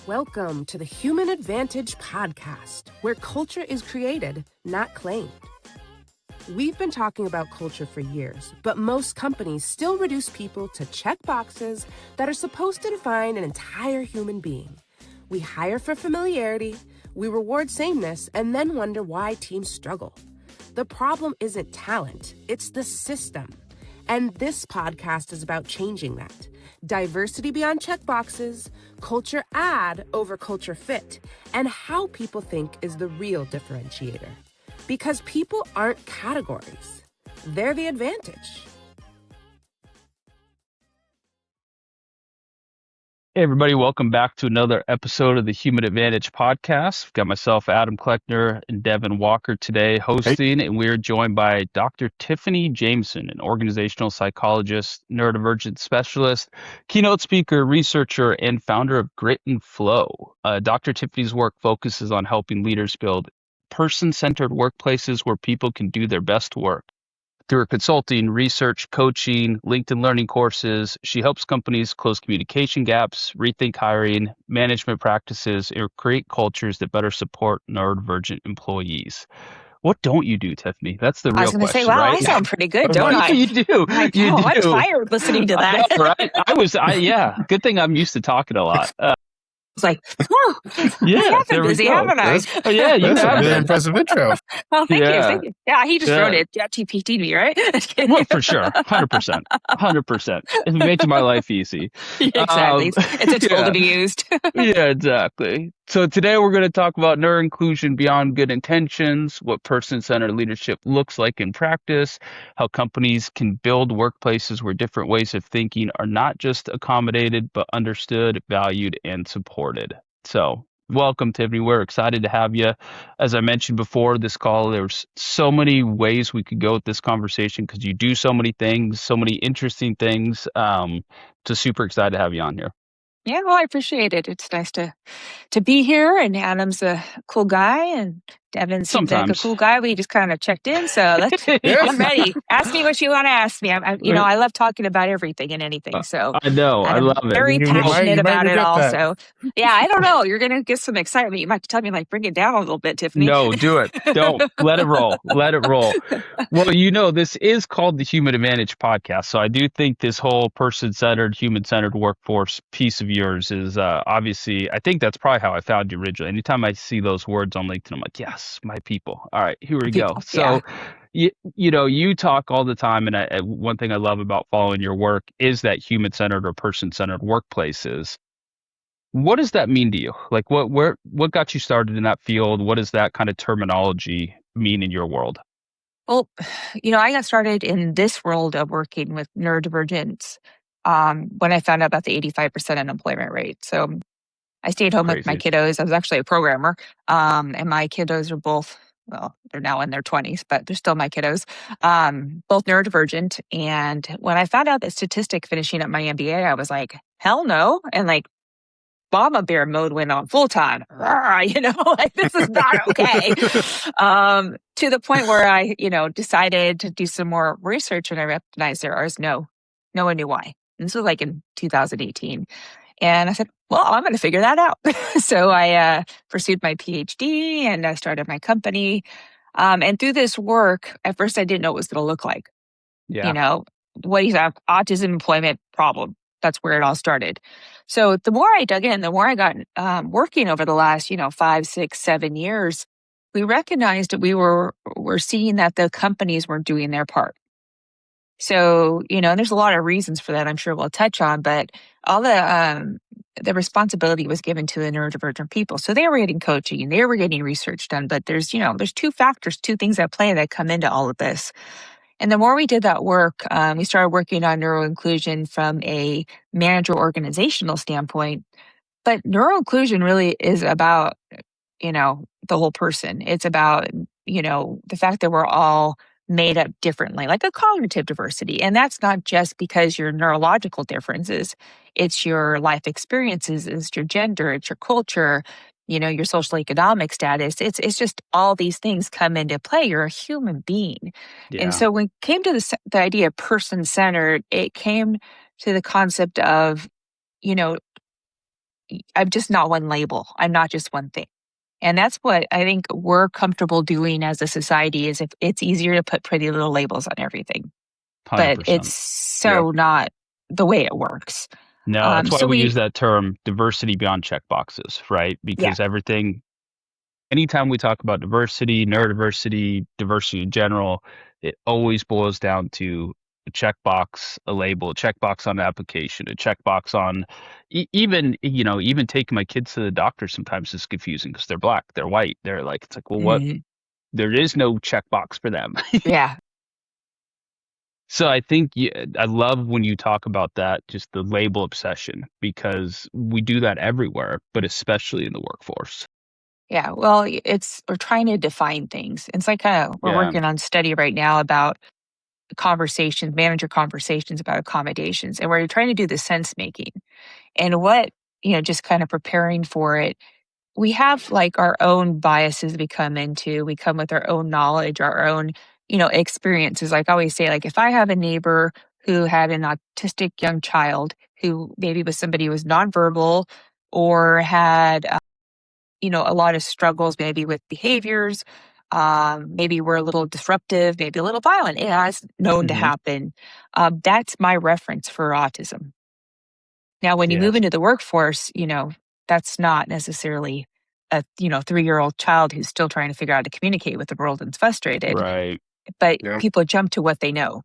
Welcome to the Human Advantage podcast, where culture is created, not claimed. We've been talking about culture for years, but most companies still reduce people to check boxes that are supposed to define an entire human being. We hire for familiarity, we reward sameness, and then wonder why teams struggle. The problem isn't talent, it's the system. And this podcast is about changing that. Diversity beyond checkboxes, culture add over culture fit, and how people think is the real differentiator. Because people aren't categories, they're the advantage. Hey everybody, welcome back to another episode of the Human Advantage podcast. We've got myself, Adam Kleckner, and Devon Walker today hosting, and we're joined by Dr. Tiffany Jameson, an organizational psychologist, neurodivergent specialist, keynote speaker, researcher, and founder of Grit and Flow. Dr. Tiffany's work focuses on helping leaders build person-centered workplaces where people can do their best work. Through her consulting, research, coaching, LinkedIn learning courses, she helps companies close communication gaps, rethink hiring, management practices, and create cultures that better support neurodivergent employees. What don't you do, Tiffany? That's the real question, I was going to say, wow, right? I sound pretty good, don't I? You do. I You know, do. I'm tired listening to that. I know, right? Yeah. Good thing I'm used to talking a lot. It's like, oh, Yeah, I've been busy, haven't I? Yeah, you That's a have really been. impressive intro. Well, thank Yeah. you. Yeah, he just Yeah. wrote it. ChatGPT'd me, right? Well, for sure. 100%. 100%. It's making my life easy. Exactly. It's a tool to be used. Yeah, exactly. So today we're going to talk about neuroinclusion beyond good intentions, what person-centered leadership looks like in practice, how companies can build workplaces where different ways of thinking are not just accommodated, but understood, valued, and supported. So welcome, Tiffany. We're excited to have you. As I mentioned before this call, there's so many ways we could go with this conversation because you do so many things, so many interesting things. So super excited to have you on here. Yeah, well, I appreciate it. It's nice to be here, and Adam's a cool guy, and Devon seems like a Sometimes. cool guy. We just kind of checked in, so I'm ready. Ask me what you want to ask me. I love talking about everything and anything. So I know, I I'm love it. very You passionate might about it regret all. that. So yeah, I don't know. You're gonna get some excitement. You might tell me like bring it down a little bit, Tiffany. No, do it. Don't let it roll. Let it roll. Well, this is called the Human Advantage podcast. So I do think this whole person-centered, human-centered workforce piece of yours is obviously, I think that's probably how I found you originally. Anytime I see those words on LinkedIn, I'm like, yes, my people. All right, here we go. So, you talk all the time. And one thing I love about following your work is that human-centered or person-centered workplaces. What does that mean to you? Like, what got you started in that field? What does that kind of terminology mean in your world? Well, I got started in this world of working with neurodivergents when I found out about the 85% unemployment rate. So I stayed home with my Crazy. kiddos. I was actually a programmer, and my kiddos are both, well, they're now in their 20s, but they're still my kiddos, both neurodivergent. And when I found out that statistic finishing up my MBA, I was like, hell no. And like, Mama Bear mode went on full time. Like this is not okay. To the point where I, decided to do some more research, and I recognized there is no one knew why. And this was like in 2018. And I said, well, I'm going to figure that out. So I pursued my PhD and I started my company. And through this work, at first I didn't know what it was going to look like. Yeah. What do you have? Autism employment problem. That's where it all started. So the more I dug in, the more I got working over the last, 5, 6, 7 years, we recognized that we're seeing that the companies weren't doing their part. So, and there's a lot of reasons for that I'm sure we'll touch on, but all the responsibility was given to the neurodivergent people. So they were getting coaching, they were getting research done, but there's two things at play that come into all of this. And the more we did that work, we started working on neuroinclusion from a manager organizational standpoint. But neuroinclusion really is about, the whole person. It's about, the fact that we're all made up differently, like a cognitive diversity. And that's not just because your neurological differences. It's your life experiences, it's your gender, it's your culture, your social economic status. It's just all these things come into play. You're a human being. Yeah. And so when it came to the idea of person-centered, it came to the concept of, I'm just not one label. I'm not just one thing. And that's what I think we're comfortable doing as a society is if it's easier to put pretty little labels on everything. But it's 100%. so not the way it works. No, that's why So we use that term diversity beyond checkboxes, right? yeah. Because anytime we talk about diversity, neurodiversity, diversity in general, it always boils down to a checkbox, a label, a checkbox on an application, a checkbox on even taking my kids to the doctor sometimes is confusing because they're black, they're white. They're like, it's like, well, what? Mhm. There is no checkbox for them. Yeah. So I think I love when you talk about that, just the label obsession, because we do that everywhere, but especially in the workforce. Yeah. Well, we're trying to define things. It's like we're Yeah. working on study right now about conversations, manager conversations about accommodations. And we're trying to do the sense making and just kind of preparing for it. We have like our own biases we come with our own knowledge, our own, experiences. Like I always say, like if I have a neighbor who had an autistic young child who maybe was somebody who was nonverbal or had, a lot of struggles maybe with behaviors, maybe we're a little disruptive, maybe a little violent. It has known to Hmm. happen. That's my reference for autism. Now, when you move Yes. into the workforce, that's not necessarily a 3-year-old child who's still trying to figure out how to communicate with the world and's frustrated, Right. but Yeah. people jump to what they know.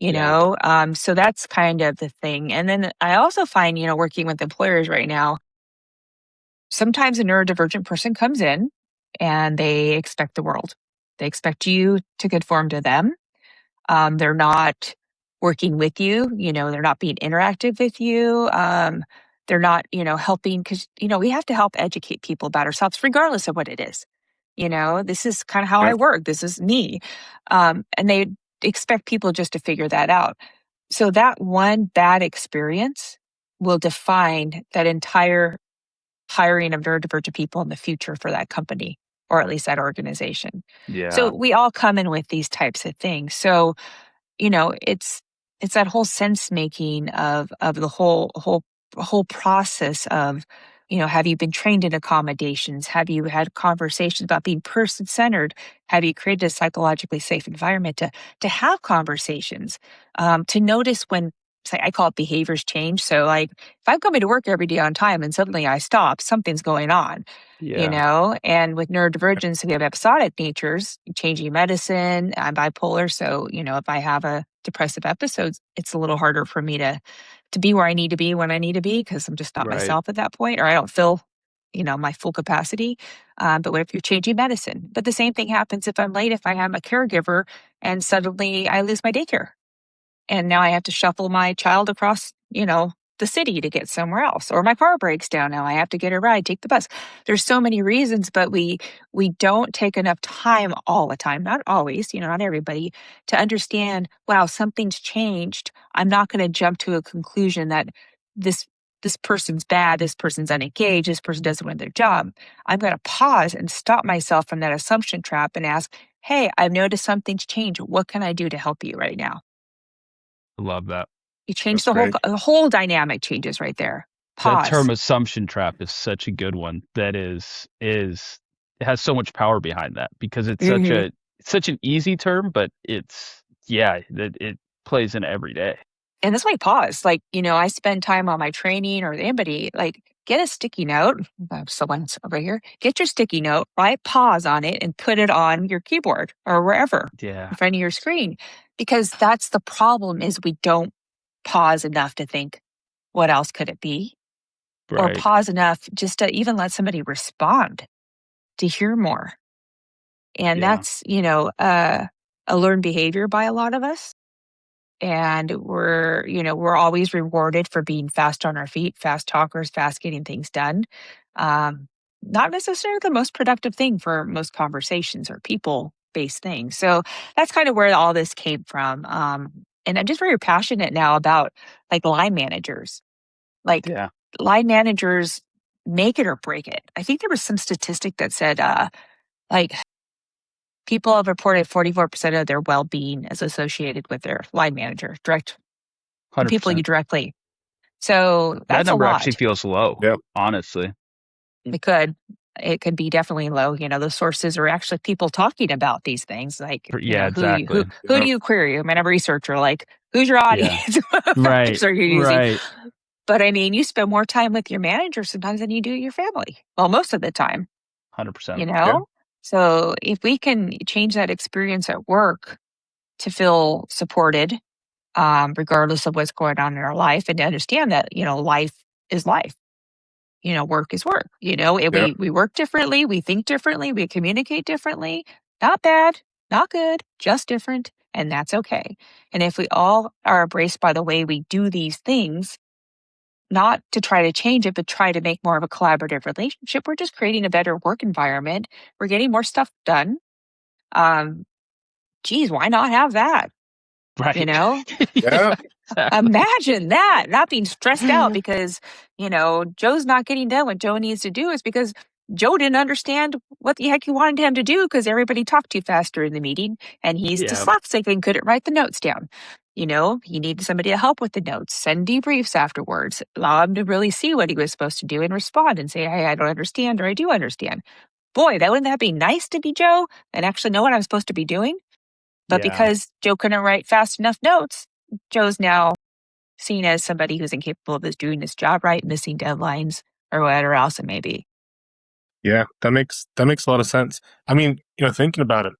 Yeah. So that's kind of the thing. And then I also find, working with employers right now, sometimes a neurodivergent person comes in and they expect the world. They expect you to conform to them. They're not working with you, they're not being interactive with you. They're not, helping because, we have to help educate people about ourselves, regardless of what it is. This is kind of how I Yeah. work. This is me. And they expect people just to figure that out. So that one bad experience will define that entire hiring of neurodivergent people in the future for that company, or at least that organization. So Yeah. we all come in with these types of things. So it's that whole sense making of the whole process of, have you been trained in accommodations? Have you had conversations about being person centered? Have you created a psychologically safe environment to have conversations? To notice when, say, I call it behaviors change. So like if I'm coming to work every day on time and suddenly I stop, something's going on. Yeah. And with neurodivergence, we have episodic natures, changing medicine. I'm bipolar. So, if I have a depressive episode, it's a little harder for me to be where I need to be when I need to be because I'm just not Right. myself at that point, or I don't feel, my full capacity. But what if you're changing medicine? But the same thing happens if I'm late, if I am a caregiver and suddenly I lose my daycare. And now I have to shuffle my child across, the city to get somewhere else, or my car breaks down. Now I have to get a ride, take the bus. There's so many reasons, but we don't take enough time all the time, not always, not everybody, to understand, wow, something's changed. I'm not going to jump to a conclusion that this this person's bad, this person's unengaged, this person doesn't want their job. I'm going to pause and stop myself from that assumption trap and ask, hey, I've noticed something's changed. What can I do to help you right now? I love that. You change That's great. the whole dynamic changes right there. That Pause. term assumption trap is such a good one. That is it has so much power behind that because it's Hmm. such an easy term, but it plays in every day. And that's why pause. Like, I spend time on my training or anybody, like, get a sticky note. Someone's over here. Get your sticky note, right? Pause on it and put it on your keyboard or wherever Yeah. in front of your screen. Because that's the problem is we don't pause enough to think, what else could it be? Or Right. pause enough just to even let somebody respond to hear more. And Yeah. that's, a learned behavior by a lot of us. And we're always rewarded for being fast on our feet, fast talkers, fast getting things done. Not necessarily the most productive thing for most conversations or people based things. So that's kind of where all this came from. And I'm just very passionate now about like line managers. Like Yeah. line managers make it or break it. I think there was some statistic that said like people have reported 44% of their well-being is associated with their line manager, the people you 100%. directly. So That that's a number lot. actually feels low, Yep. honestly. It could be definitely low. The sources are actually people talking about these things. Like, Yeah, who exactly. do you query? I mean, I'm a researcher. Like, who's your audience? What Right, factors are you using? right. But I mean, you spend more time with your manager sometimes than you do your family. Well, most of the time, 100%. Yeah. So if we can change that experience at work to feel supported, regardless of what's going on in our life, and to understand that, life is life. Work is work. And Yeah. we work differently, we think differently, we communicate differently. Not bad, not good, just different. And that's okay. And if we all are embraced by the way we do these things, not to try to change it, but try to make more of a collaborative relationship, we're just creating a better work environment. We're getting more stuff done. Um, Geez, why not have that? You Right. know? Yeah. Exactly. Imagine that, not being stressed out because, Joe's not getting done what Joe needs to do is because Joe didn't understand what the heck you wanted him to do because everybody talked too fast during the meeting and he's Yeah. dyslexic and couldn't write the notes down. He needed somebody to help with the notes, send debriefs afterwards, allow him to really see what he was supposed to do and respond and say, hey, I don't understand or I do understand. Boy, wouldn't that be nice to be Joe and actually know what I'm supposed to be doing? But Yeah. because Joe couldn't write fast enough notes, Joe's now seen as somebody who's incapable of doing his job right, missing deadlines, or whatever else it may be. Yeah. That makes a lot of sense. I mean, thinking about it,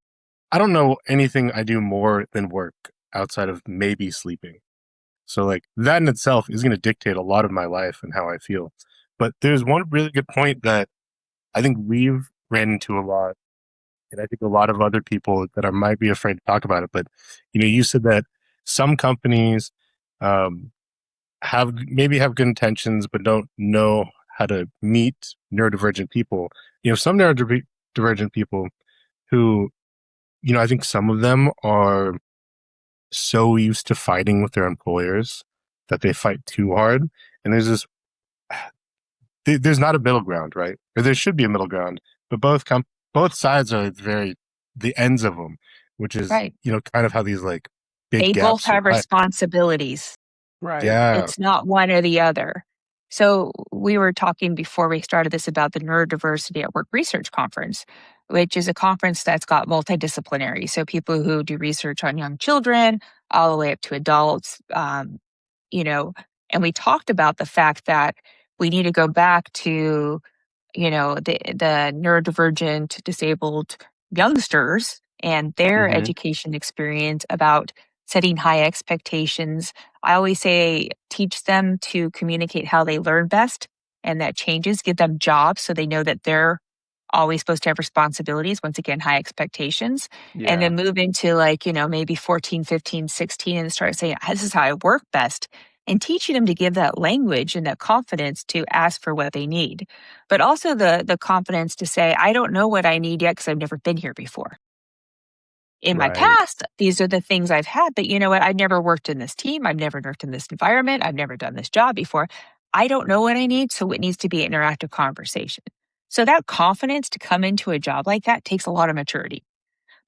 I don't know anything I do more than work outside of maybe sleeping. So like that in itself is going to dictate a lot of my life and how I feel. But there's one really good point that I think we've ran into a lot, and I think a lot of other people that might be afraid to talk about it. But you said that some companies um, have good intentions, but don't know how to meet neurodivergent people. Some neurodivergent people who, I think some of them are so used to fighting with their employers that they fight too hard. And there's not a middle ground, right? Or there should be a middle ground, but both sides are the ends of them, which is, Right. kind of how these like big They both gaps have are. responsibilities. Right. Yeah. It's not one or the other. So we were talking before we started this about the Neurodiversity at Work Research Conference, which is a conference that's got multidisciplinary. So people who do research on young children all the way up to adults, and we talked about the fact that we need to go back to, the neurodivergent, disabled youngsters and their Mm-hmm. education experience about setting high expectations. I always say teach them to communicate how they learn best, and that changes, give them jobs so they know that they're always supposed to have responsibilities. Once again, high expectations. And Yeah. then move into maybe 14, 15, 16 and start saying, this is how I work best. And teaching them to give that language and that confidence to ask for what they need. But also the confidence to say, I don't know what I need yet because I've never been here before. In my Right. past, these are the things I've had, but you know what? I've never worked in this team. I've never worked in this environment. I've never done this job before. I don't know what I need, so it needs to be an interactive conversation. So that confidence to come into a job like that takes a lot of maturity.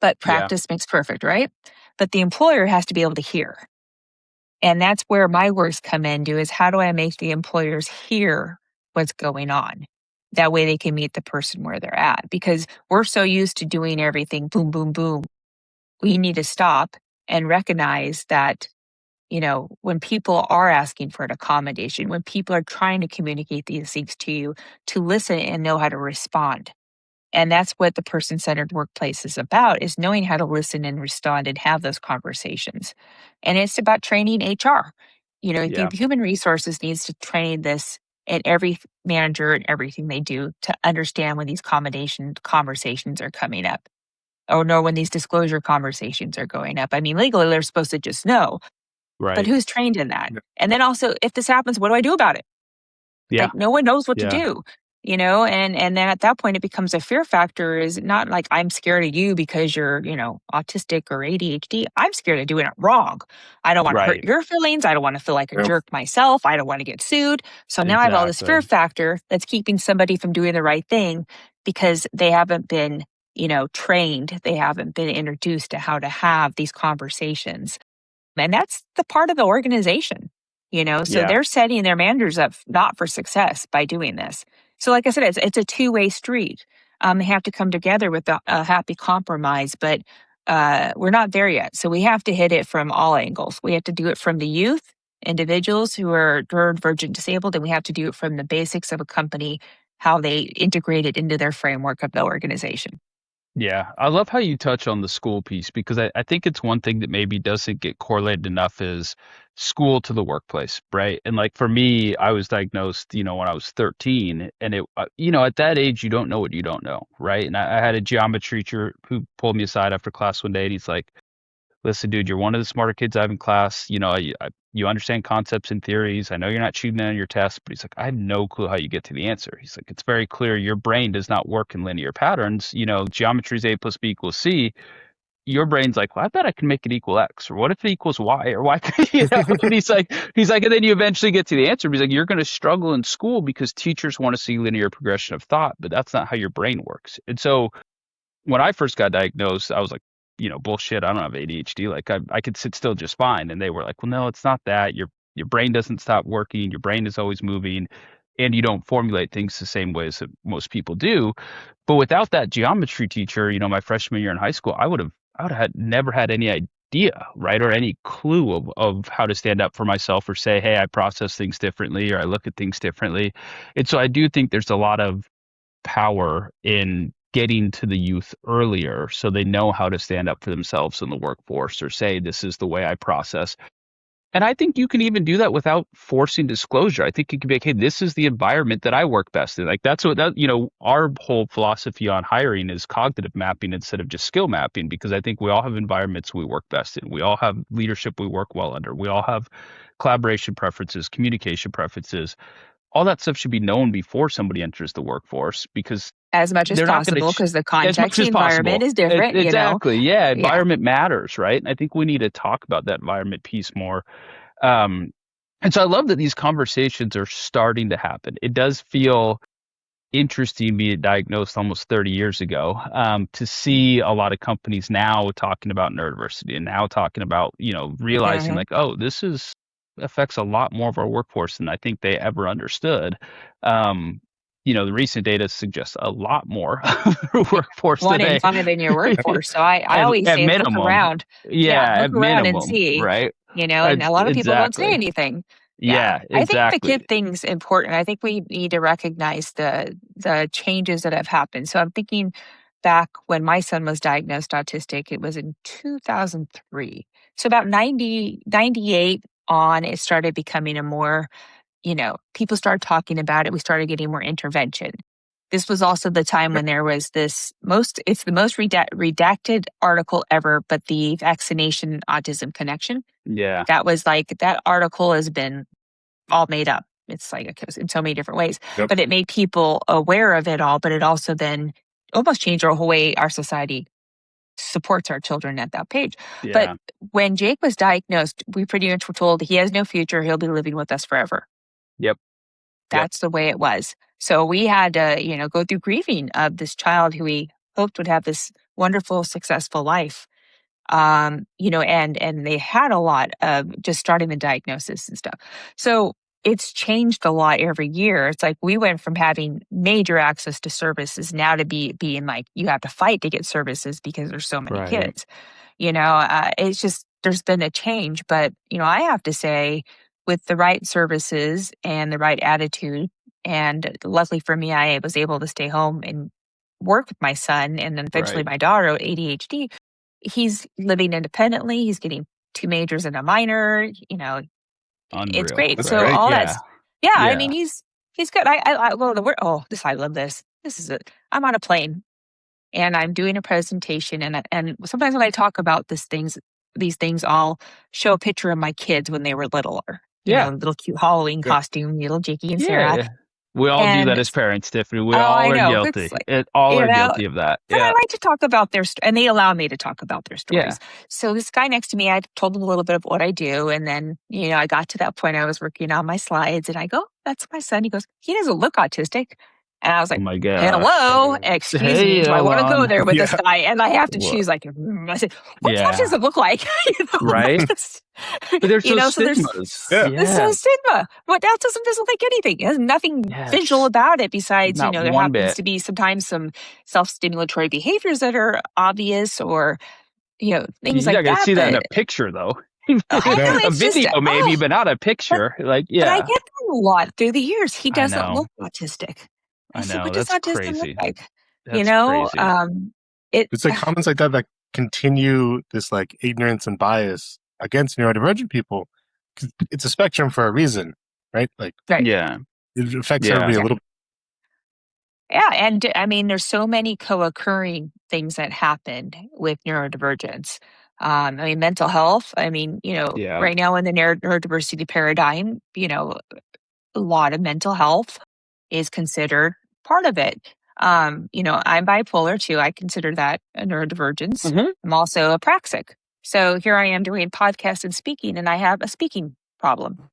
But Yeah. practice makes perfect, right? But the employer has to be able to hear. And that's where my works come into is how do I make the employers hear what's going on? That way they can meet the person where they're at. Because we're so used to doing everything boom, boom, boom. We need to stop and recognize that, when people are asking for an accommodation, when people are trying to communicate these things to you, to listen and know how to respond. And that's what the person-centered workplace is about, is knowing how to listen and respond and have those conversations. And it's about training HR. The Yeah. human resources needs to train this in every manager and everything they do to understand when these accommodation conversations are coming up or know when these disclosure conversations are going up. I mean, legally, they're supposed to just know, but Right. who's trained in that? Yeah. And then also, if this happens, what do I do about it? Yeah. Like no one knows what to Yeah. do, and then at that point it becomes a fear factor is not like I'm scared of you because you're, autistic or ADHD. I'm scared of doing it wrong. I don't want to hurt Right. your feelings. I don't want to feel like a Yeah. jerk myself. I don't want to get sued. So now I have all this fear Exactly. factor that's keeping somebody from doing the right thing because they haven't been, trained. They haven't been introduced to how to have these conversations. And that's the part of the organization. So Yeah. they're setting their managers up not for success by doing this. So like I said, it's a two-way street. They have to come together with a happy compromise, but we're not there yet. So we have to hit it from all angles. We have to do it from the youth, individuals who are neurodivergent disabled, and we have to do it from the basics of a company, how they integrate it into their framework of the organization. Yeah, I love how you touch on the school piece because I think it's one thing that maybe doesn't get correlated enough is school to the workplace, right? And like for me, I was diagnosed, when I was 13, and at that age, you don't know what you don't know, right? And I had a geometry teacher who pulled me aside after class one day, and he's like, listen, dude, you're one of the smarter kids I have in class. You understand concepts and theories. I know you're not cheating on your tests, but he's like, I have no clue how you get to the answer. He's like, it's very clear your brain does not work in linear patterns. Geometry is A plus B equals C. Your brain's like, well, I bet I can make it equal X, or what if it equals Y, or why? And he's like, and then you eventually get to the answer. He's like, you're going to struggle in school because teachers want to see linear progression of thought, but that's not how your brain works. And so when I first got diagnosed, I was like, bullshit. I don't have ADHD. Like I could sit still just fine. And they were like, well, no, it's not that. Your brain doesn't stop working. Your brain is always moving, and you don't formulate things the same way as most people do. But without that geometry teacher, my freshman year in high school, I would have never had any idea, right, or any clue of how to stand up for myself or say, hey, I process things differently or I look at things differently. And so I do think there's a lot of power in getting to the youth earlier so they know how to stand up for themselves in the workforce or say, this is the way I process. And I think you can even do that without forcing disclosure. I think you can be like, hey, this is the environment that I work best in. Like that's our whole philosophy on hiring is cognitive mapping instead of just skill mapping, because I think we all have environments we work best in. We all have leadership we work well under. We all have collaboration preferences, communication preferences. All that stuff should be known before somebody enters the workforce, because As much as they're not going possible, to because the as context, much the as environment possible. is different, Exactly. Yeah. Yeah. Environment matters, right? And I think we need to talk about that environment piece more. And so I love that these conversations are starting to happen. It does feel interesting being diagnosed almost 30 years ago, to see a lot of companies now talking about neurodiversity and now talking about, realizing like, oh, this affects a lot more of our workforce than I think they ever understood. The recent data suggests a lot more workforce 1 in today. 5 in your workforce. So I always At say, look minimum. around. Yeah, at Look around and minimum, see, right? and a lot of people don't say Exactly. anything. Yeah, I think the exactly. kid thing's important. I think we need to recognize the changes that have happened. So I'm thinking back when my son was diagnosed autistic, it was in 2003. So about 98 on, it started becoming a more, people started talking about it. We started getting more intervention. This was also the time when there was it's the most redacted article ever, but the vaccination autism connection. Yeah. That was like, that article has been all made up. It's like in so many different ways, but it made people aware of it all. But it also then almost changed our whole way our society supports our children at that page. Yeah. But when Jake was diagnosed, we pretty much were told he has no future. He'll be living with us forever. Yep. That's the way it was. So we had to, go through grieving of this child who we hoped would have this wonderful, successful life. And they had a lot of just starting the diagnosis and stuff. So it's changed a lot every year. It's like we went from having major access to services now to being like, you have to fight to get services because there's so many kids. It's just, there's been a change. But, I have to say, with the right services and the right attitude, and luckily for me, I was able to stay home and work with my son and then eventually my daughter with ADHD. He's living independently. He's getting 2 majors and a minor. Unreal. It's great. That's So great. all Yeah. that's I mean, he's good. I love this. This is it. I'm on a plane and I'm doing a presentation, and sometimes when I talk about these things, I'll show a picture of my kids when they were littler. Little cute Halloween costume, little Jakey and Sarah. Yeah. We all do that as parents, Tiffany. We all I are know. guilty. It's All are guilty of that. But I Yeah. like to talk about and they allow me to talk about their Yeah. stories. So this guy next to me, I told him a little bit of what I do. And then, I got to that point, I was working on my slides and I go, that's my son. He goes, he doesn't look autistic. And I was Oh like, my gosh. hello, excuse me, Hey, do I hold want to go on. there with this Yeah. guy? And I have to Wha- choose, like, I said, what does Yeah. it look like? Right. Just, But there's those so there's stigmas. Yeah. there's no Yeah. stigma. But that doesn't look like anything. It has nothing visual Yes. about it besides, Not there one happens bit. to be sometimes some self-stimulatory behaviors that are obvious or, things You're not like gonna that. see that in But a picture, though. I No. know A it's just, video, maybe, but not a but picture. Like, but I yeah, get that a lot through the years. He I doesn't know. look autistic. I I said, know. what does That's autism look crazy. like? You That's know, crazy. it. It's like comments like that continue this like ignorance and bias against neurodivergent people. 'Cause it's a spectrum for a reason, right? Like Right. Yeah. it affects Yeah. everybody a Yeah. little. Yeah, and I mean, there's so many co-occurring things that happen with neurodivergence. I mean, mental health. I mean, Yeah. right now in the neurodiversity paradigm, a lot of mental health is considered part of it. I'm bipolar too. I consider that a neurodivergence. hmm I'm also a praxic. So here I am doing podcast and speaking, and I have a speaking problem.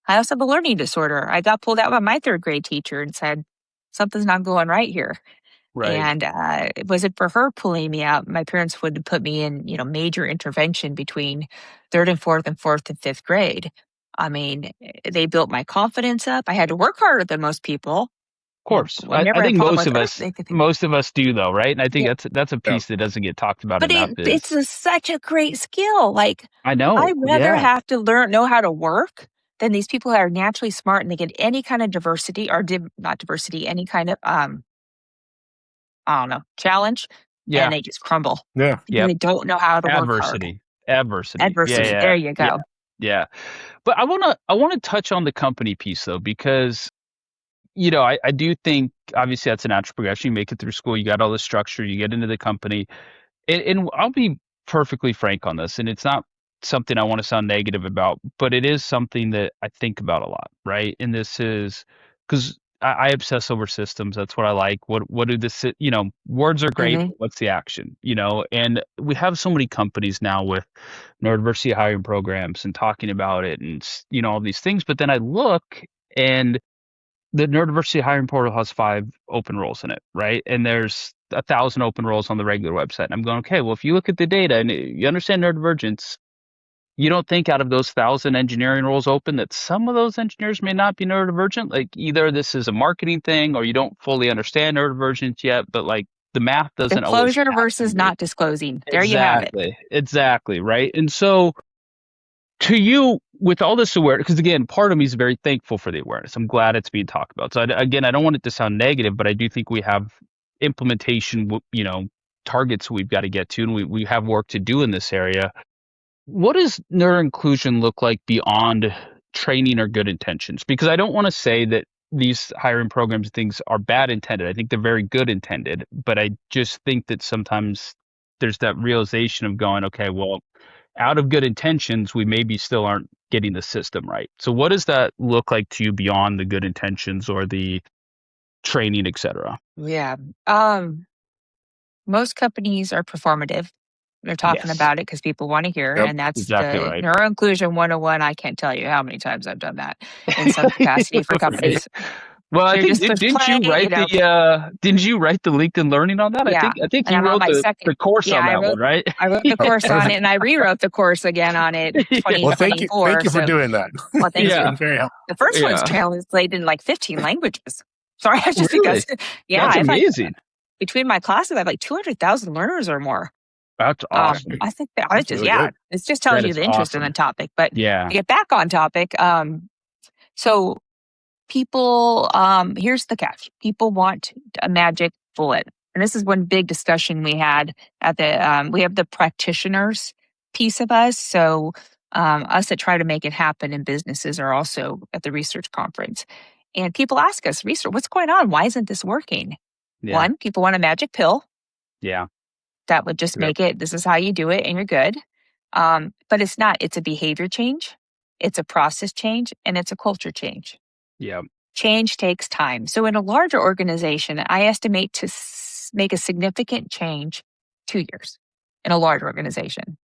I also have a learning disorder. I got pulled out by my third grade teacher and said, something's not going right here. Right. And was it for her pulling me out? My parents would put me in, major intervention between third and fourth and fifth grade. I mean, they built my confidence up. I had to work harder than most people. Of course. Whenever I I had a think problem most with of earth, us, they could think, most of us do though, right? And I think yeah. that's a Yeah. piece that doesn't get talked about But enough. it's such a great skill. Like, I know. I'd rather Yeah. have to know how to work than these people that are naturally smart and they get any kind of diversity or not diversity, any kind of I don't know, challenge, Yeah. and they just crumble Yeah. because Yep. they don't know how to work hard. Adversity. Yeah. Adversity. Yeah. There you Yeah. go. Yeah. But I wanna touch on the company piece though, because I do think obviously that's a natural progression. You make it through school, you got all the structure, you get into the company. And I'll be perfectly frank on this, and it's not something I want to sound negative about, but it is something that I think about a lot, right? And this is because I obsess over systems. That's what I like. What do this? Words are great, Hmm. but what's the action? And we have so many companies now with neurodiversity hiring programs and talking about it, and all these things. But then I look and the neurodiversity hiring portal has 5 open roles in it, right? And there's 1,000 open roles on the regular website. And I'm going, okay, well, if you look at the data and you understand neurodivergence, you don't think out of those 1,000 engineering roles open that some of those engineers may not be neurodivergent? Like either this is a marketing thing or you don't fully understand neurodivergence yet, but like the math doesn't always Disclosure match for versus you. not disclosing. There you have it. Exactly, right? And so to you, with all this awareness, because again, part of me is very thankful for the awareness. I'm glad it's being talked about. So again, I don't want it to sound negative, but I do think we have implementation, targets we've got to get to, and we have work to do in this area. What does neuroinclusion look like beyond training or good intentions? Because I don't want to say that these hiring programs and things are bad intended. I think they're very good intended, but I just think that sometimes there's that realization of going, okay, well, out of good intentions, we maybe still aren't getting the system right. So what does that look like to you beyond the good intentions or the training, et cetera? Yeah. Most companies are performative. They're talking Yes, about it because people want to hear, Yep. and that's exactly the right. neuroinclusion 101. I can't tell you how many times I've done that in some capacity for Right. companies. Well, I They're think just push didn't play, you write the LinkedIn Learning on that? yeah. I think And you I'm on wrote my the second. course Yeah, on that one, right? I wrote the Oh, course on perfect. it, and I rewrote the course again on it Well, thank you 2024. for So, doing that. well, thank It's you. Yeah, been very helpful. The first one's yeah. translated in like 15 languages. Sorry, just Really? because, yeah, That's I've like amazing. between my classes, I have like 200,000 learners or more. That's awesome. I think that That's it's just, really good. it just tells That you is the interest in the awesome. topic. But Yeah. to get back on topic, so people, here's the catch: people want a magic bullet, and this is one big discussion we had at the. We have the practitioners piece of us, so us that try to make it happen in businesses are also at the research conference, and people ask us, "Research, what's going on? Why isn't this working?" Yeah. One, people want a magic pill Yeah. that would just Yep. make it, this is how you do it and you're good. But it's not. It's a behavior change, it's a process change, and it's a culture change. Yeah. Change takes time. So in a larger organization, I estimate to make a significant change 2 years in a large organization.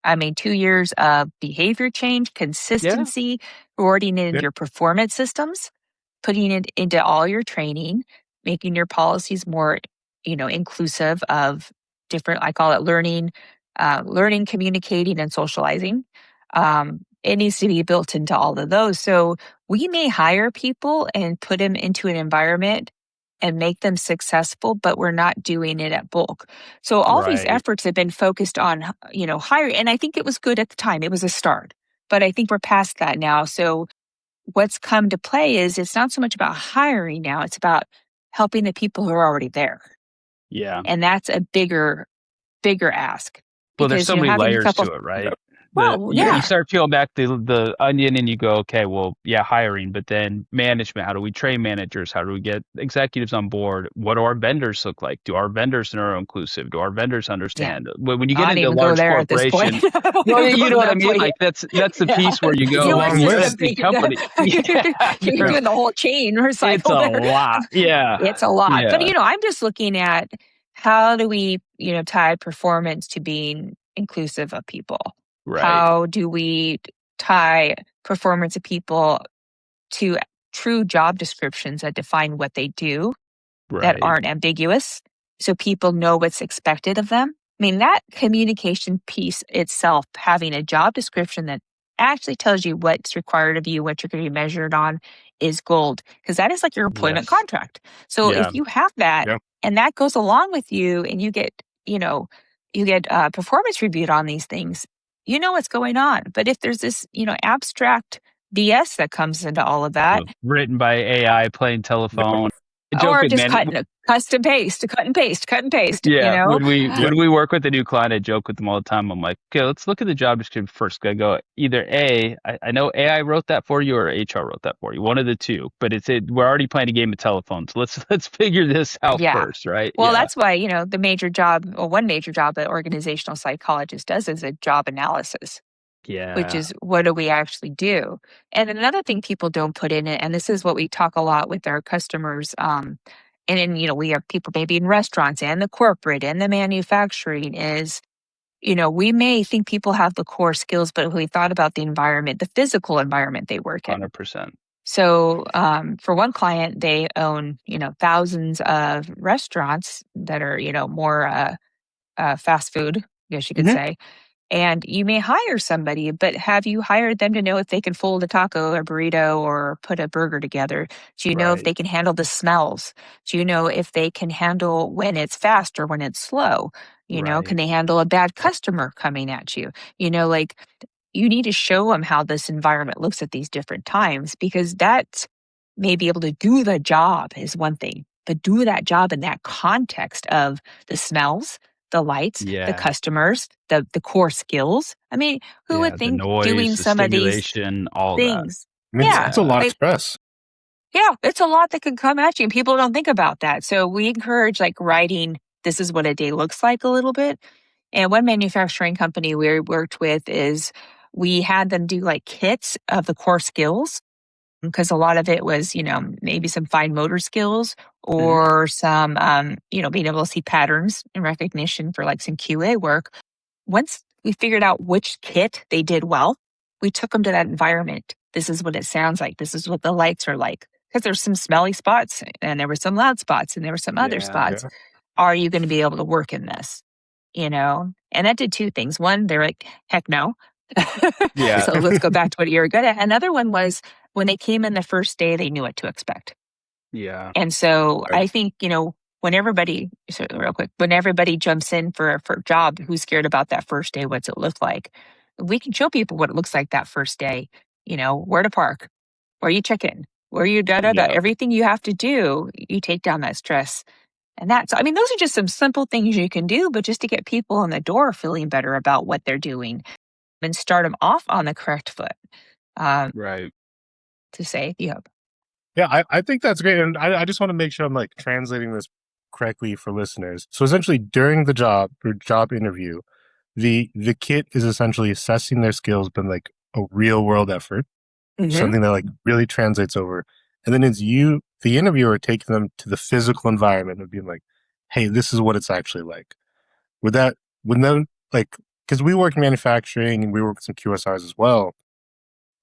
I mean, 2 years of behavior change, Yeah. consistency, coordinating Yeah. your performance systems. putting it into all your training, making your policies more, inclusive of different, I call it learning, communicating, and socializing. It needs to be built into all of those. So we may hire people and put them into an environment and make them successful, but we're not doing it at bulk. So all these Right. efforts have been focused on, hiring. And I think it was good at the time. It was a start, but I think we're past that now. So what's come to play is it's not so much about hiring now, it's about helping the people who are already there. Yeah. And that's a bigger ask. Well, there's Because, so many having a layers couple, to it, right? well, You yeah, start peeling back the onion and you go, okay, well, yeah, hiring, but then management. How do we train managers? How do we get executives on board? What do our vendors look like? Do our vendors neuro-inclusive? Do our vendors yeah. understand? When you get I don't into even go large there at this point. corporation, well, you know what I mean? Like that's the Yeah. piece where you It's go, a Let's long just you're at list. a big take it. company. Yeah, You're doing the whole chain or it's cycle a there. lot. Yeah. It's a lot. But, Yeah. I'm just looking at how do we, tie performance to being inclusive of people? Right. How do we tie performance of people to true job descriptions that define what they do, that Right. aren't ambiguous, so people know what's expected of them? I mean, that communication piece itself, having a job description that actually tells you what's required of you, what you're going to be measured on, is gold, because that is like your employment Yes. contract. So Yeah. if you have that Yeah. and that goes along with you, and you get, performance reviewed on these things, you know what's going on. But if there's this, abstract BS that comes into all of that, Written by AI, playing telephone. I joke or with just many. cut and paste, Yeah, when Yeah. we work with a new client, I joke with them all the time. I'm like, okay, let's look at the job description first. I go either I know AI wrote that for you or HR wrote that for you, one of the two. But we're already playing a game of telephone, so let's figure this out Yeah. first, right? Well, Yeah, that's why, the major job, or one major job that organizational psychologist does, is a job analysis, which yeah, is what do we actually do? And another thing people don't put in it, and this is what we talk a lot with our customers, and then, we have people maybe in restaurants and the corporate and the manufacturing, is, we may think people have the core skills, but we thought about the environment, the physical environment they work in. 100%. So for one client, they own, thousands of restaurants that are, more fast food, I guess you could Mhm. say. And you may hire somebody, but have you hired them to know if they can fold a taco or burrito or put a burger together? Do you know if Right, they can handle the smells? Do you know if they can handle when it's fast or when it's slow? Can right. they handle a bad customer coming at you? Like, you need to show them how this environment looks at these different times, because that may be able to do the job is one thing, but do that job in that context of the smells, the lights, the Yeah, customers, the core skills. I mean, who yeah. would The think doing noise, the some of these stimulation, all that. things? I mean, Yeah, it's a Yeah, lot of like, stress. yeah, it's a lot that can come at you, and people don't think about that. So we encourage like writing, this is what a day looks like a little bit. And one manufacturing company we worked with, is we had them do like kits of the core skills, because a lot of it was, maybe some fine motor skills, Mhm. or some, being able to see patterns and recognition for like some QA work. Once we figured out which kit they did well, we took them to that environment. This is what it sounds like. This is what the lights are like. Because there's some smelly spots, and there were some loud spots, and there were some other Yeah, spots. Yeah. Are you going to be able to work in this? And that did two things. One, they're like, heck no. yeah, So let's go back to what you're good at. Another one was, when they came in the first day, they knew what to expect. yeah. And so Right. I think, when everybody jumps in for a job, who's scared about that first day? What's it look like? We can show people what it looks like that first day, where to park, where you check in, where you Yeah. everything you have to do, you take down that stress. And those are just some simple things you can do, but just to get people in the door feeling better about what they're doing, and start them off on the correct foot. Um, Right. to say, Yeah, I think that's great. And I just want to make sure I'm like translating this correctly for listeners. So essentially during the job or job interview, the kit is essentially assessing their skills, but like a real world effort, something that like really translates over. And then it's you, the interviewer, taking them to the physical environment and being like, hey, this is what it's actually like. Would then like, because we work in manufacturing and we work with some QSRs as well.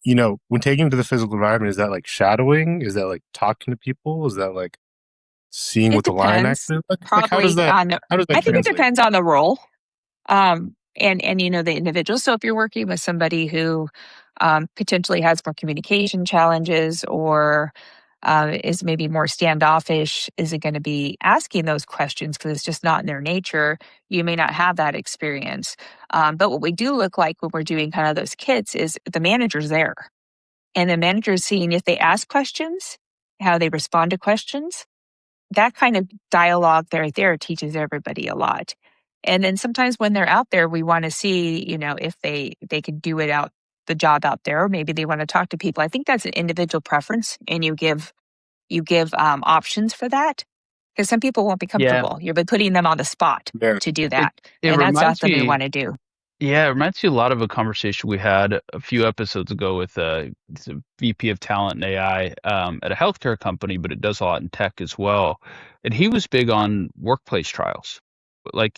when taking to the physical environment, is that like shadowing? Is that like talking to people? Is that like seeing It what the line depends. actually like how does Probably that how does I that think it translate? depends on the role. And the individual. So if you're working with somebody who potentially has more communication challenges or is maybe more standoffish, isn't going to be asking those questions because it's just not in their nature, you may not have that experience. But what we do look like when we're doing kind of those kits is the manager's there. And the manager's seeing if they ask questions, how they respond to questions. That kind of dialogue right there teaches everybody a lot. And then sometimes when they're out there, we want to see, if they can do the job out there, or maybe they want to talk to people. I think that's an individual preference, and you give options for that because some people won't be Yeah, comfortable. You've been putting them on the spot Yeah. to do it that, it and that's not reminds something we me. want to do. Yeah, it reminds me a lot of a conversation we had a few episodes ago with he's a VP of talent and AI at a healthcare company, but it does a lot in tech as well. And he was big on workplace trials. Like,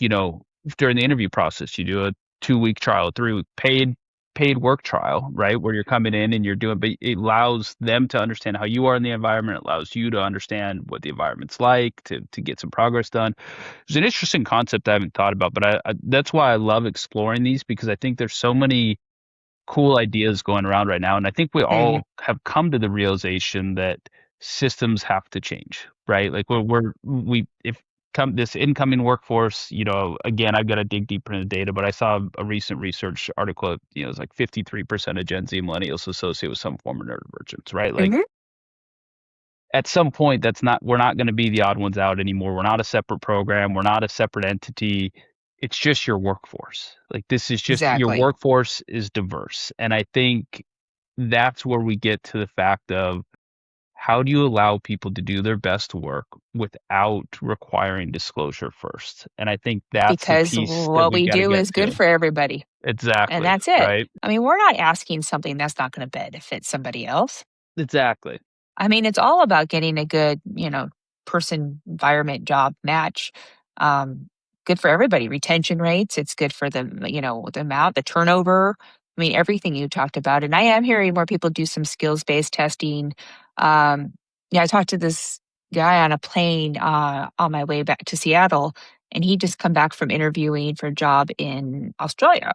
during the interview process, you do a 2-week trial, a 3-week paid work trial, right? Where you're coming in and you're doing, but it allows them to understand how you are in the environment. It allows you to understand what the environment's like to get some progress done. It's an interesting concept I haven't thought about, but I that's why I love exploring these because I think there's so many cool ideas going around right now, and I think we Mhm. all have come to the realization that systems have to change, right? Like we if come this incoming workforce, again, I've got to dig deeper into the data, but I saw a recent research article, it's like 53% of Gen Z millennials associate with some form of neurodivergence, right? Like Mhm. at some point we're not going to be the odd ones out anymore. We're not a separate program, we're not a separate entity. It's just your workforce. Like this is just your Exactly. workforce is diverse. And I think that's where we get to the fact of how do you allow people to do their best work without requiring disclosure first? And I think that's the Because piece that what we've we got to do get is good to. for everybody, and Exactly. that's it. Right. I mean, we're not asking something that's not going to benefit somebody else. Exactly. I mean, it's all about getting a good, person, environment, job match. Um, Good for everybody. Retention rates. It's good for the amount, the turnover. I mean, everything you talked about. And I am hearing more people do some skills-based testing. Um, I talked to this guy on a plane on my way back to Seattle, and he just come back from interviewing for a job in Australia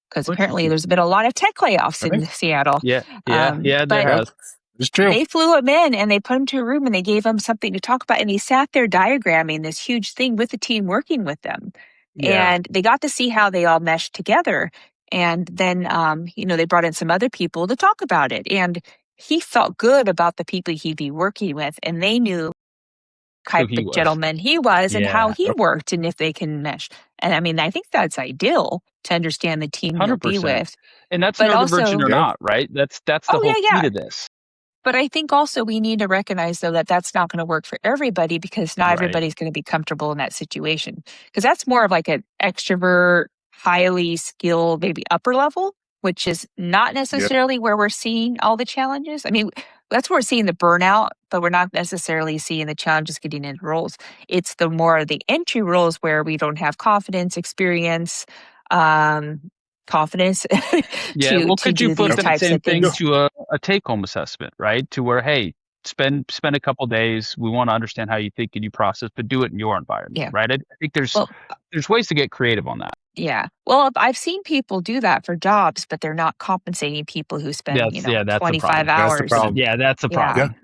because apparently Interesting. there's been a lot of tech layoffs in Right? Seattle. Yeah. Yeah. Yeah. There But Yep. has. It's true. they flew him in and they put him to a room and they gave him something to talk about. And he sat there diagramming this huge thing with the team working with them. Yeah. And they got to see how they all meshed together. And then, they brought in some other people to talk about it. And he felt good about the people he'd be working with. And they knew Who type he of was. gentleman he was and how Yeah. he Yep. worked and if they can mesh. And I mean, I think that's ideal to understand the team you'll be 100%. with. And that's But neurodivergent also, or Yep. not, right? That's the oh, whole yeah, key yeah. to this. But I think also we need to recognize, though, that that's not going to work for everybody because not Right. everybody's going to be comfortable in that situation. Because that's more of like an extrovert, highly skilled, maybe upper level, which is not Yep. necessarily where we're seeing all the challenges. I mean, that's where we're seeing the burnout, but we're not necessarily seeing the challenges getting into roles. It's the more of the entry roles where we don't have confidence, experience, um, confidence Yeah. to Well, could you do put these that types same of thing things. Yep. to a take-home assessment, right? To where, hey, spend a couple days. We want to understand how you think and you process, but do it in your environment, Yeah. right? I think Well, there's ways to get creative on that. yeah. Well, I've seen people do that for jobs, but they're not compensating people who spend, That's a 25 problem. That's the hours. problem. Yeah, that's a Yeah. Yeah. problem.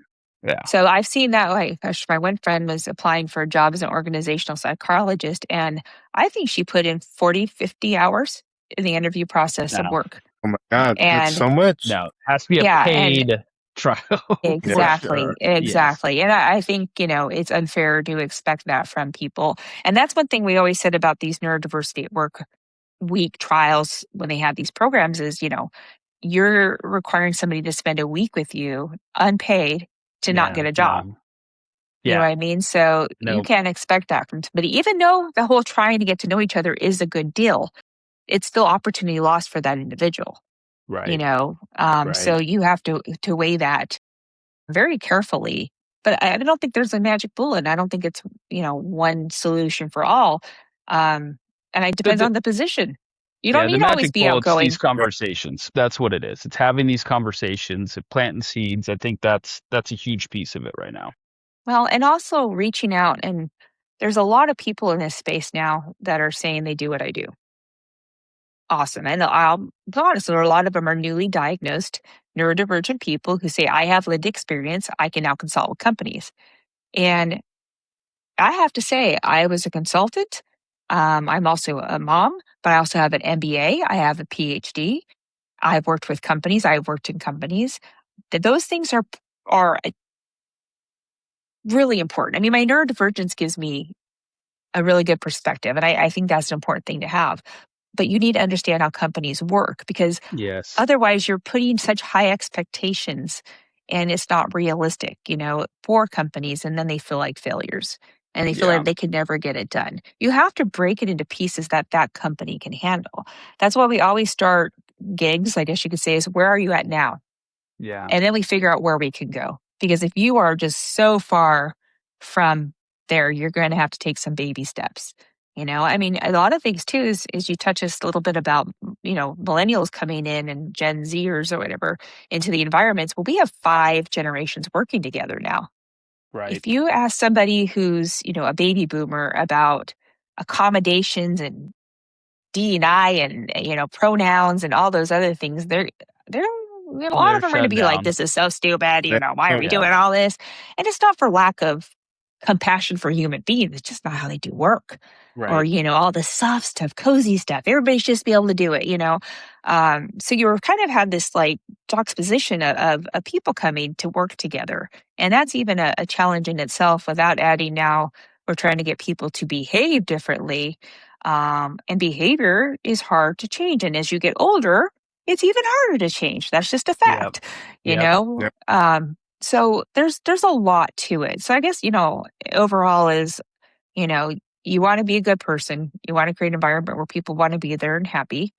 Yeah. So I've seen that. Like, gosh, my one friend was applying for a job as an organizational psychologist, and I think she put in 40, 50 hours in the interview process of No, work. Oh my God. That's And so much. no, it has to be a yeah, and paid trial for Yeah. sure. exactly, Yes. exactly. And I think, it's unfair to expect that from people. And that's one thing we always said about these neurodiversity at work week trials when they have these programs is, you're requiring somebody to spend a week with you unpaid to not Yeah. get a job. No. You know Yeah. what I mean? So you No. can't expect that from somebody, even though the whole trying to get to know each other is a good deal. It's still opportunity lost for that individual, Right. Right. so you have to weigh that very carefully. But I don't think there's a magic bullet. I don't think it's, one solution for all. And it depends The on the position. You don't Yeah, need the to always magic be bullet's outgoing. these conversations. That's what it is. It's having these conversations, planting seeds. I think that's a huge piece of it right now. Well, and also reaching out. And there's a lot of people in this space now that are saying they do what I do. Awesome. And I'll be honest, a lot of them are newly diagnosed neurodivergent people who say, I have lived experience. I can now consult with companies. And I have to say, I was a consultant. I'm also a mom, but I also have an MBA. I have a PhD. I've worked with companies. I've worked in companies. Those things are really important. I mean, my neurodivergence gives me a really good perspective, and I think that's an important thing to have. But you need to understand how companies work, because Yes. otherwise you're putting such high expectations and it's not realistic, for companies, and then they feel like failures and they feel Yeah. like they can never get it done. You have to break it into pieces that company can handle. That's why we always start gigs, I guess you could say, is where are you at now? Yeah. And then we figure out where we can go. Because if you are just so far from there, you're going to have to take some baby steps. I mean, a lot of things too is you touch us a little bit about, millennials coming in and Gen Zers or whatever into the environments. Well, we have 5 generations working together now. Right. If you ask somebody who's, a baby boomer about accommodations and D&I and pronouns and all those other things, they're a lot of They're them are going to shut be like, down. this is so stupid, Yeah. why are we Yeah. doing all this? And it's not for lack of compassion for human beings. It's just not how they do work. Or, Right. all the soft stuff, cozy stuff. Everybody should just be able to do it, So you were kind of had this like juxtaposition of people coming to work together. And that's even a challenge in itself, without adding now we're trying to get people to behave differently. And behavior is hard to change. And as you get older, it's even harder to change. That's just a Yep. fact, Yep. Yep. So there's a lot to it. So I guess, overall is, you know, you want to be a good person. You want to create an environment where people want to be there and happy.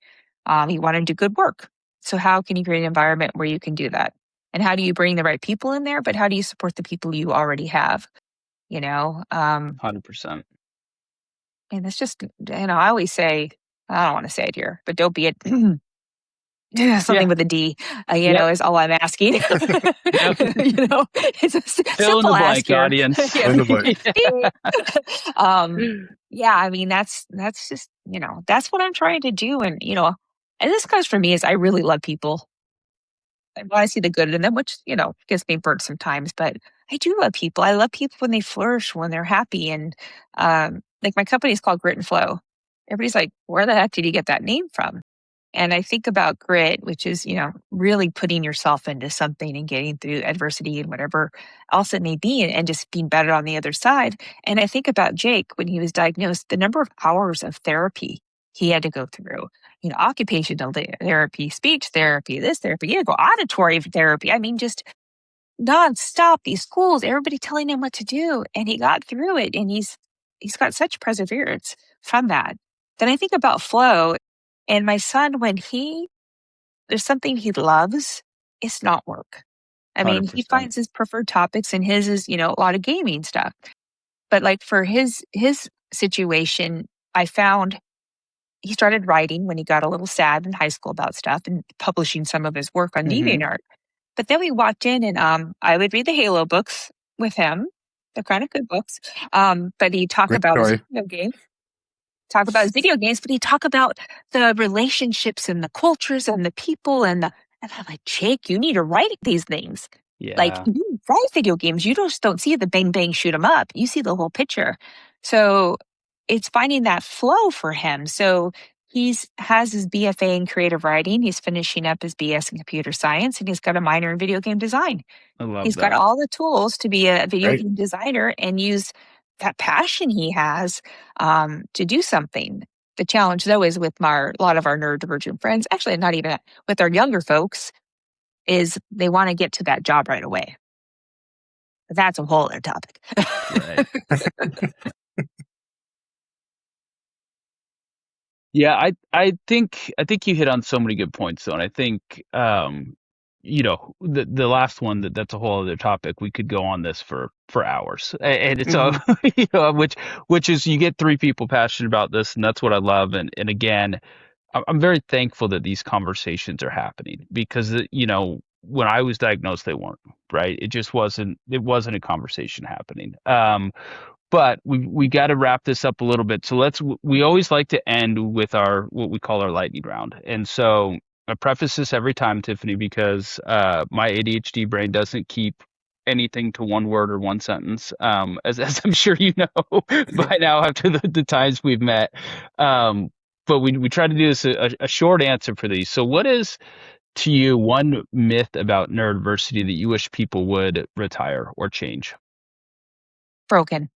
You want to do good work. So how can you create an environment where you can do that? And how do you bring the right people in there? But how do you support the people you already have? 100%. And it's just, I always say, I don't want to say it here, but don't be it. Something Yeah. with a D, Yep. is all I'm asking. Yep. It's a Fill in simple the ask blank, here. audience. Yeah. In the book. Yeah, I mean, that's just, that's what I'm trying to do. And this comes from me is I really love people. I want to see the good in them, which, gets me burnt sometimes, but I do love people. I love people when they flourish, when they're happy. And like my company is called Grit and Flow. Everybody's like, where the heck did you get that name from? And I think about grit, which is, really putting yourself into something and getting through adversity and whatever else it may be, and just being better on the other side. And I think about Jake when he was diagnosed, the number of hours of therapy he had to go through, occupational therapy, speech therapy, this therapy, you go auditory therapy. I mean, just nonstop, these schools, everybody telling him what to do. And he got through it, and he's got such perseverance from that. Then I think about flow, and my son, when there's something he loves, it's not work. I mean, he 100%. finds his preferred topics, and his is, a lot of gaming stuff. But like for his situation, I found he started writing when he got a little sad in high school about stuff and publishing some of his work on Mm-hmm. DeviantArt. But then we walked in, and I would read the Halo books with him. They're kind of good books. But he'd talk Great about his story. video games. Talk about his video games, but he'd talk about the relationships and the cultures and the people and I'm like, Jake, you need to write these things. Like, Yeah. you write video games, you just don't see the bang bang shoot 'em up. You see the whole picture. So it's finding that flow for him. So has his BFA in creative writing. He's finishing up his BS in computer science, and he's got a minor in video game design. I love He's got that. all the tools to be a video Right. game designer and use that passion he has to do something. The challenge, though, is with a lot of our neurodivergent friends, actually, not even with our younger folks, is they want to get to that job right away. But that's a whole other topic. Right. Yeah, I think you hit on so many good points though, and I think the last one that's a whole other topic. We could go on this for hours, and it's which is you get 3 people passionate about this, and that's what I love. And again, I'm very thankful that these conversations are happening because, when I was diagnosed, they weren't, right. It wasn't a conversation happening. But we got to wrap this up a little bit. So we always like to end with what we call our lightning round. And so I preface this every time, Tiffany, because my ADHD brain doesn't keep anything to one word or one sentence, as I'm sure you know by now after the times we've met. But we try to do this a short answer for these. So what is to you one myth about neurodiversity that you wish people would retire or change? Broken.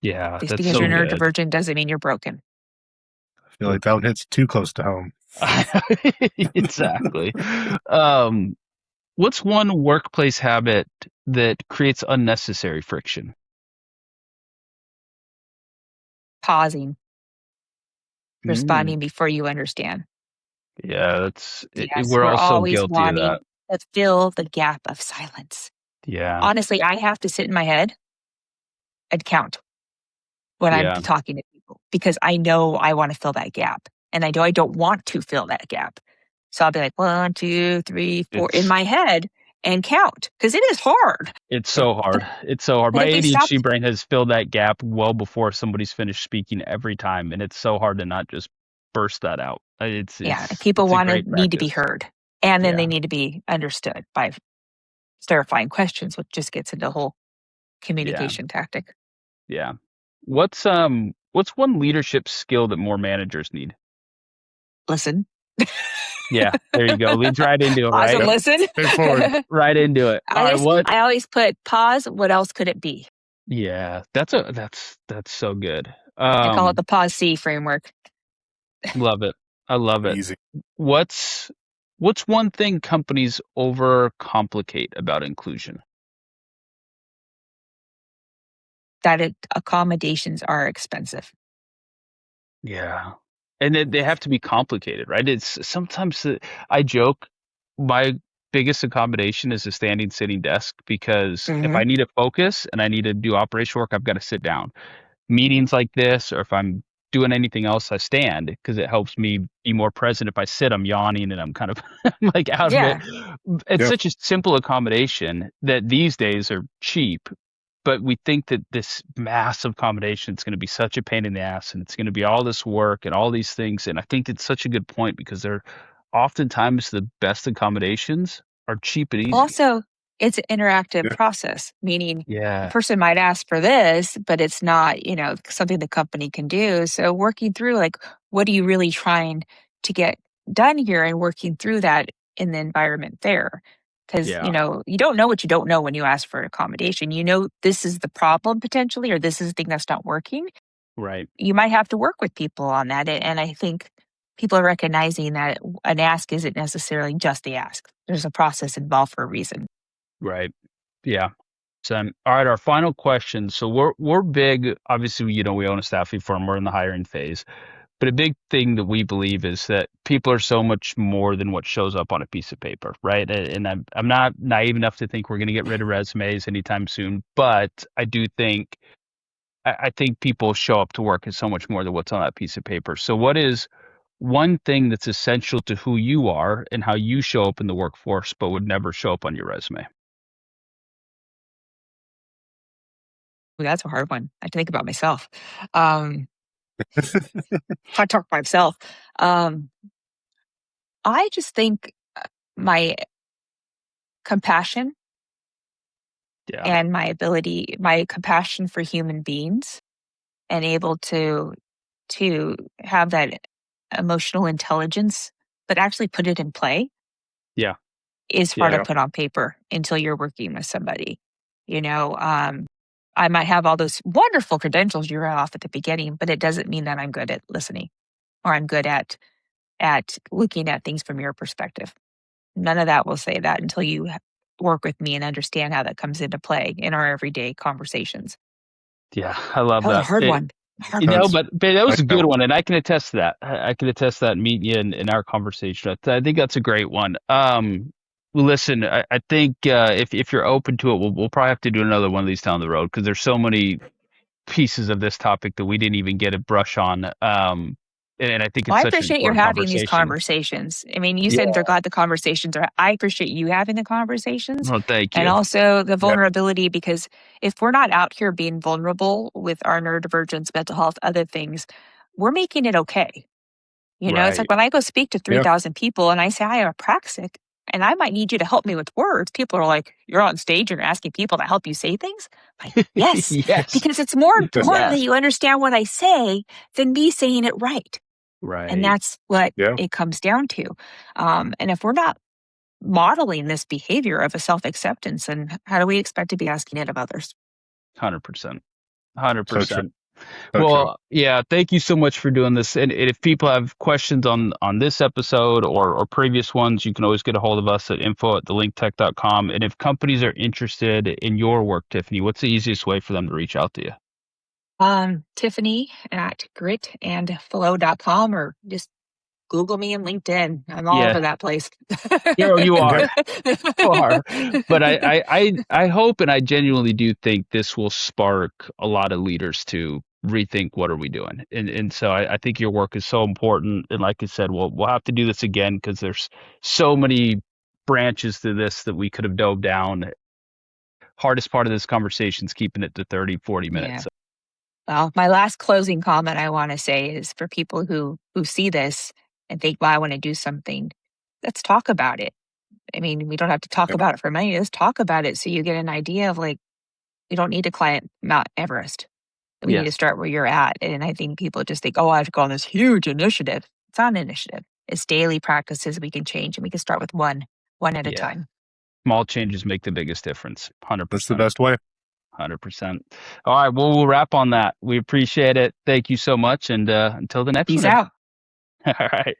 Yeah, Just that's because so you're good. neurodivergent doesn't mean you're broken. I feel like that one hits too close to home. Exactly. What's one workplace habit that creates unnecessary friction? Pausing, Mm. responding before you understand. Yeah, Yes, we're we're all so always guilty of wanting that. to fill the gap of silence. Yeah, Honestly, I have to sit in my head and count when I'm yeah. talking to people because I know I want to fill that gap. And I know I don't want to fill that gap. So I'll be like 1, 2, 3, 4 in It's my head and count because it is hard. it's so hard. It's so hard. And My if we stop, ADHD brain has filled that gap well before somebody's finished speaking every time, and it's so hard to not just burst that out. It's yeah, it's people it's a great need to be practice. heard. And then Yeah, they need to be understood by clarifying questions, which just gets into the whole yeah, communication tactic. yeah. What's one leadership skill that more managers need? Listen. Yeah, there you go. Leads right into it, Pause and right? Yep. listen. Straightforward. Right into it. All right, what? I always put pause. What else could it be? Yeah, that's so good. I call it the pause C framework. Love it. I love it. Easy. What's one thing companies overcomplicate about inclusion? That accommodations are expensive. Yeah. And they have to be complicated, right? It's sometimes I joke my biggest accommodation is a standing sitting desk because if Hmm. I need to focus and I need to do operation work, I've got to sit down. Meetings like this, or if I'm doing anything else, I stand because it helps me be more present. If I sit, I'm yawning and I'm kind of like out of it. Yeah. It's Yep. such a simple accommodation that these days are cheap, but we think that this massive accommodation is going to be such a pain in the ass and it's going to be all this work and all these things. And I think it's such a good point because they're oftentimes the best accommodations are cheap and easy. Also, it's an interactive Yeah. process, meaning a Yeah. person might ask for this, but it's not, something the company can do. So working through like, what are you really trying to get done here and working through that in the environment there? Because, Yeah. you don't know what you don't know when you ask for an accommodation. You know, this is the problem potentially, or this is the thing that's not working. Right. You might have to work with people on that. And I think people are recognizing that an ask isn't necessarily just the ask. There's a process involved for a reason. Right. Yeah. So, all right, our final question. So we're big. Obviously, we own a staffing firm. We're in the hiring phase, but a big thing that we believe is that people are so much more than what shows up on a piece of paper, right? And I'm not naive enough to think we're going to get rid of resumes anytime soon, but I think people show up to work as so much more than what's on that piece of paper. So, what is one thing that's essential to who you are and how you show up in the workforce, but would never show up on your resume? Ooh, that's a hard one. I have to think about myself. If I talk by myself, um, I just think my compassion Yeah. and my compassion for human beings and able to have that emotional intelligence, but actually put it in play Yeah. is hard to Yeah. put on paper until you're working with somebody. You know, I might have all those wonderful credentials you read off at the beginning, but it doesn't mean that I'm good at listening or I'm good at looking at things from your perspective. None of that will say that until you work with me and understand how that comes into play in our everyday conversations. Yeah. I love That was a that. hard one. Hard You one. know, That's but that was like a that good one. one, and I can attest to that. I can attest to that meeting you in our conversation. I think that's a great one. Well, listen, I think if you're open to it, we'll probably have to do another one of these down the road because there's so many pieces of this topic that we didn't even get a brush on. And I think Well, it's I such an appreciate you're important having these conversation. conversations. I mean, you Yeah. said they're glad the conversations are. I appreciate you having the conversations Well, thank and you. also the Yeah. vulnerability, because if we're not out here being vulnerable with our neurodivergence, mental health, other things, we're making it okay. You know, it's like Right. when I go speak to Yeah. 3,000 people and I say, I am praxic and I might need you to help me with words. People are like, you're on stage and you're asking people to help you say things. I'm like, yes, Yes. because it's more important that Yes. you understand what I say than me saying it right. And Right. that's what Yeah. it comes down to. And if we're not modeling this behavior of a self acceptance, then how do we expect to be asking it of others? 100%. So true. 100%. So true. Well, yeah, thank you so much for doing this. And if people have questions on this episode or previous ones, you can always get a hold of us at info@thelinktech.com. And if companies are interested in your work, Tiffany, what's the easiest way for them to reach out to you? Tiffany at gritandflow.com, or just Google me and LinkedIn. I'm all over Yeah, that place. you Yeah. are. You are. But I hope and I genuinely do think this will spark a lot of leaders to rethink what are we doing. And so I think your work is so important. And like I said, we'll have to do this again because there's so many branches to this that we could have dove down. Hardest part of this conversation is keeping it to 30, 40 Yeah. minutes. Well, my last closing comment I want to say is for people who see this and think, well, I want to do something, let's talk about it. I mean, we don't have to talk Yep. about it for money. Let's talk about it so you get an idea of, like, we don't need to climb Mount Everest. We need to Yes. start where you're at. And I think people just think, oh, I have to go on this huge initiative. It's not an initiative. It's daily practices we can change, and we can start with one at a Yeah. time. Small changes make the biggest difference. 100%. That's the best way. 100%. All right. Well, we'll wrap on that. We appreciate it. Thank you so much. And until the next Peace one. out. All right.